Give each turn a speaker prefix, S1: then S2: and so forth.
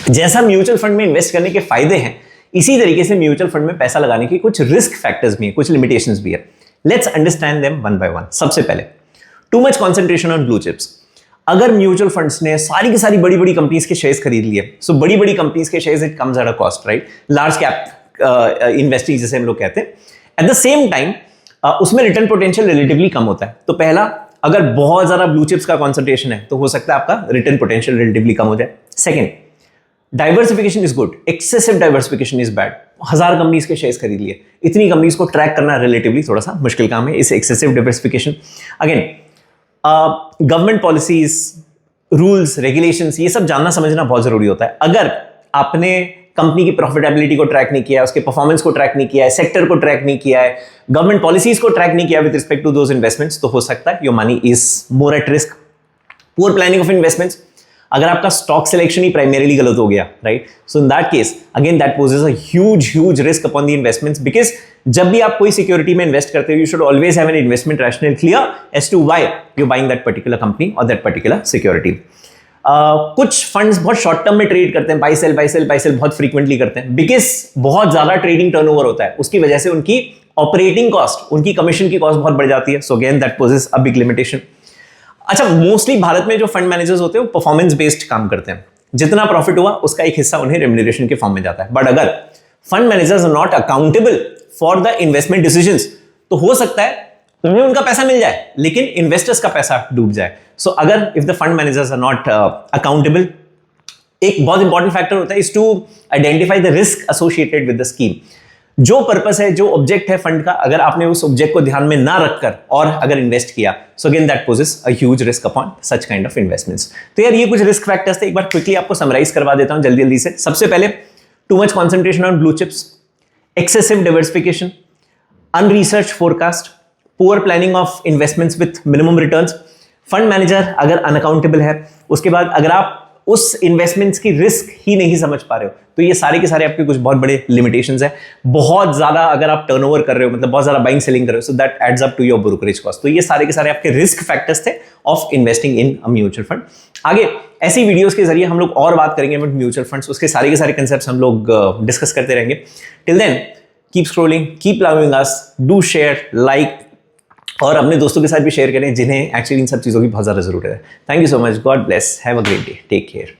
S1: जैसा mutual fund में invest करने के फायदे हैं, इसी तरीके से म्यूचुअल फंड में पैसा लगाने की कुछ रिस्क फैक्टर्स भी हैं, कुछ लिमिटेशंस भी है। Let's understand them one by one. सबसे पहले, too much concentration on blue chips. अगर म्यूचुअल फंड्स ने सारी की सारी बड़ी बड़ी कंपनीज के शेयर्स खरीद लिए, सो बड़ी बड़ी कंपनीज के shares it comes at a cost, right? Large cap investing जिसे हम लोग कहते हैं। एट द सेम टाइम उसमें रिटर्न पोटेंशियल रिलेटिवली कम होता है। तो पहला, अगर बहुत ज्यादा ब्लू चिप्स का कंसंट्रेशन है तो हो सकता है आपका रिटर्न पोटेंशियल रिलेटिवली कम हो जाए। Second, diversification is good, excessive diversification is bad. 1000 companies के शेयर्स खरीद लिए, इतनी कंपनीज को ट्रैक करना रिलेटिवली थोड़ा सा मुश्किल काम है, इस excessive diversification. Again, government policies, rules, regulations, ये सब जानना समझना बहुत जरूरी होता है। अगर आपने कंपनी की प्रॉफिटेबिलिटी को ट्रैक नहीं किया है, उसके परफॉर्मेंस को ट्रैक नहीं किया है, सेक्टर को ट्रैक नहीं किया है, गवर्नमेंट पॉलिसीज को ट्रैक नहीं किया with respect to those investments, तो हो सकता है your money is more at risk. Poor planning of investments, अगर आपका स्टॉक सिलेक्शन ही प्राइमरीली गलत हो गया, right? So in that case again that poses a huge risk upon the investments, because जब भी आप कोई सिक्योरिटी में इन्वेस्ट करते हो, you should always have an investment rational clear as to why you buying that particular company और that particular security. कुछ funds बहुत शॉर्ट टर्म में ट्रेड करते हैं, बाई सेल बहुत फ्रीक्वेंटली करते हैं, बिकॉज बहुत ज्यादा ट्रेडिंग टर्नओवर होता है, उसकी वजह से उनकी ऑपरेटिंग कॉस्ट, उनकी कमीशन की कॉस्ट बहुत बढ़ जाती है। So again that poses a big limitation. अच्छा, मोस्टली भारत में जो फंड मैनेजर्स होते हैं वो परफॉर्मेंस बेस्ड काम करते हैं, जितना प्रॉफिट हुआ उसका एक हिस्सा उन्हें रेम्यूनरेशन के फॉर्म में जाता है। बट अगर fund managers are not accountable for the investment decisions, तो हो सकता है उन्हें उनका पैसा मिल जाए लेकिन इन्वेस्टर्स का पैसा डूब जाए। सो अगर if the fund managers are not accountable, एक बहुत इंपॉर्टेंट फैक्टर होता है is to identify the risk associated with the scheme. जो पर्पस है, जो ऑब्जेक्ट है फंड का, अगर आपने उस ऑब्जेक्ट को ध्यान में ना रखकर और अगर इन्वेस्ट किया, so again that poses a huge risk upon such kind of investments. तो यार ये कुछ रिस्क फैक्टर्स थे, एक बार क्विकली आपको समराइज करवा देता हूं जल्दी से। सबसे पहले, too much concentration on blue chips, excessive diversification, unresearched forecast, poor planning of investments with minimum returns, fund manager अगर अनअकाउंटेबल है, उसके बाद अगर आप उस इन्वेस्टमेंट्स की रिस्क ही नहीं समझ पा रहे हो, तो ये सारे के सारे आपके कुछ बहुत बड़े लिमिटेशंस है। बहुत ज्यादा अगर आप टर्नओवर कर रहे हो, मतलब बहुत ज्यादा बाइंग सेलिंग कर रहे हो, so that adds up to your brokerage cost. तो ये सारे के सारे आपके रिस्क फैक्टर्स थे of investing in a mutual fund. आगे ऐसी वीडियोस के जरिए हम लोग और बात करेंगे अबाउट म्यूचुअल फंड्स, उसके सारे के सारे कंसेप्ट्स हम लोग डिस्कस करते रहेंगे। Till then keep scrolling, keep loving us, do share, like, और अपने दोस्तों के साथ भी शेयर करें जिन्हें एक्चुअली इन सब चीज़ों की बहुत ज़्यादा जरूरत है। Thank you so much, God bless, have a great day, take care.